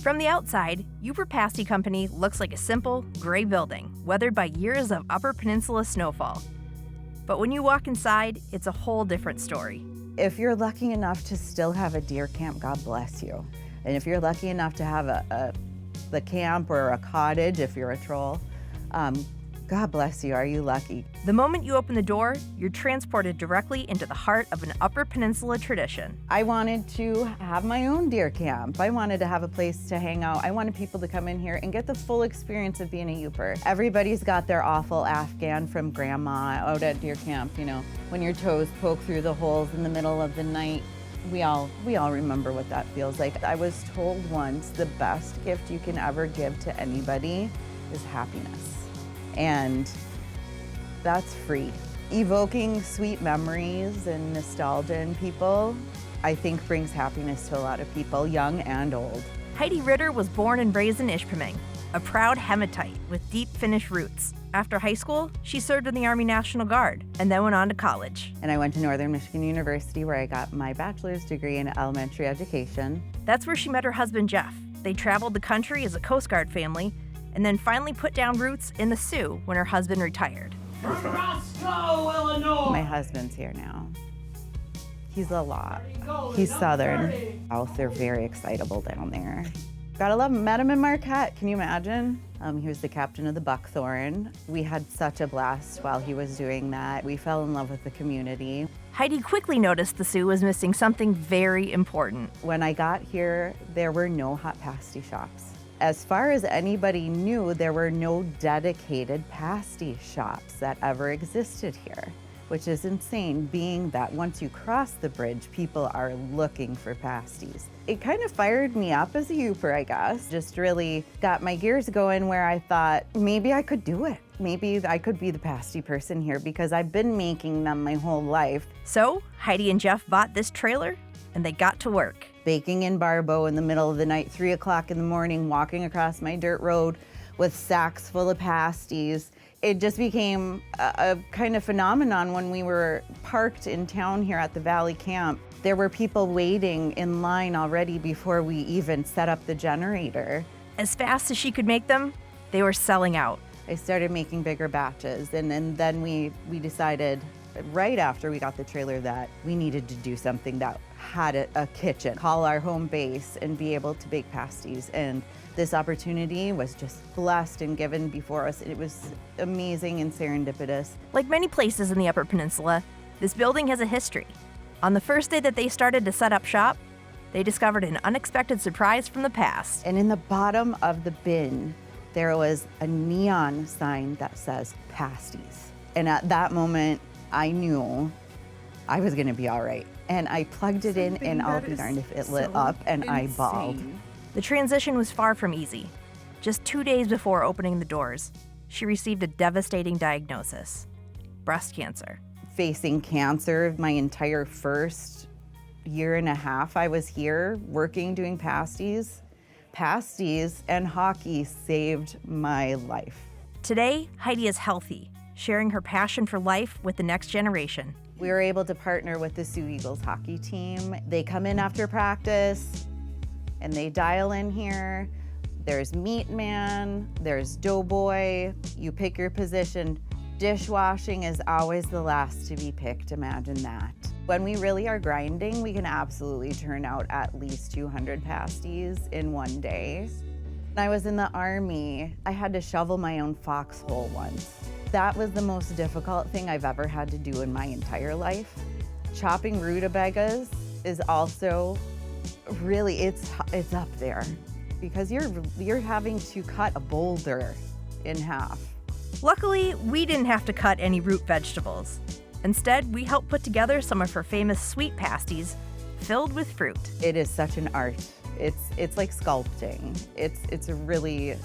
From the outside, Yooper Pasty Company looks like a simple, gray building, weathered by years of Upper Peninsula snowfall. But when you walk inside, it's a whole different story. If you're lucky enough to still have a deer camp, God bless you. And if you're lucky enough to have the camp or a cottage, if you're a troll, God bless you, are you lucky? The moment you open the door, you're transported directly into the heart of an Upper Peninsula tradition. I wanted to have my own deer camp. I wanted to have a place to hang out. I wanted people to come in here and get the full experience of being a Yooper. Everybody's got their awful Afghan from grandma out at deer camp, you know, when your toes poke through the holes in the middle of the night. We all remember what that feels like. I was told once the best gift you can ever give to anybody is happiness. And that's free. Evoking sweet memories and nostalgia in people, I think brings happiness to a lot of people, young and old. Heidi Ritter was born and raised in Ishpeming, a proud Hematite with deep Finnish roots. After high school, she served in the Army National Guard and then went on to college. And I went to Northern Michigan University where I got my bachelor's degree in elementary education. That's where she met her husband, Jeff. They traveled the country as a Coast Guard family and then finally put down roots in the Sioux when her husband retired. Roscoe, Illinois! My husband's here now. He's a lot. He's Southern. They're very excitable down there. Gotta love him. Met him in Marquette. Can you imagine? He was the captain of the Buckthorn. We had such a blast while he was doing that. We fell in love with the community. Heidi quickly noticed the Sioux was missing something very important. When I got here, there were no hot pasty shops. As far as anybody knew, there were no dedicated pasty shops that ever existed here, which is insane, being that once you cross the bridge, people are looking for pasties. It kind of fired me up as a Yooper, I guess. Just really got my gears going where I thought, maybe I could do it. Maybe I could be the pasty person here because I've been making them my whole life. So Heidi and Jeff bought this trailer and they got to work. Baking in Barbeau in the middle of the night, 3 o'clock in the morning, walking across my dirt road with sacks full of pasties. It just became a kind of phenomenon when we were parked in town here at the Valley Camp. There were people waiting in line already before we even set up the generator. As fast as she could make them, they were selling out. I started making bigger batches, and then we decided right after we got the trailer that we needed to do something that had a kitchen, call our home base and be able to bake pasties. And this opportunity was just blessed and given before us. It was amazing and serendipitous. Like many places in the Upper Peninsula, this building has a history. On the first day that they started to set up shop, they discovered an unexpected surprise from the past. And in the bottom of the bin, there was a neon sign that says pasties. And at that moment, I knew I was gonna be all right. And I plugged it in, and I'll be darned if it lit up, and I bawled. The transition was far from easy. Just 2 days before opening the doors, she received a devastating diagnosis: breast cancer. Facing cancer my entire first year and a half I was here working, doing pasties. Pasties and hockey saved my life. Today, Heidi is healthy, sharing her passion for life with the next generation. We were able to partner with the Sioux Eagles hockey team. They come in after practice and they dial in here. There's Meat Man, there's Doughboy. You pick your position. Dishwashing is always the last to be picked, imagine that. When we really are grinding, we can absolutely turn out at least 200 pasties in one day. When I was in the Army, I had to shovel my own foxhole once. That was the most difficult thing I've ever had to do in my entire life. Chopping rutabagas is also really, it's up there because you're having to cut a boulder in half. Luckily, we didn't have to cut any root vegetables. Instead, we helped put together some of her famous sweet pasties filled with fruit. It is such an art. It's like sculpting. It's a really,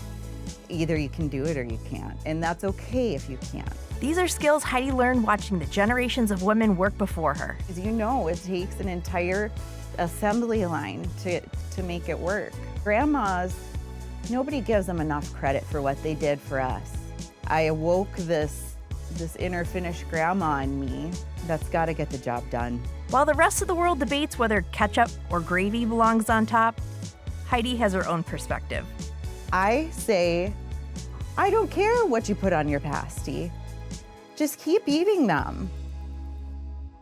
either you can do it or you can't, and that's okay if you can't. These are skills Heidi learned watching the generations of women work before her. As you know, it takes an entire assembly line to make it work. Grandmas, nobody gives them enough credit for what they did for us. I awoke this inner Finnish grandma in me that's got to get the job done. While the rest of the world debates whether ketchup or gravy belongs on top, Heidi has her own perspective. I say, I don't care what you put on your pasty. Just keep eating them.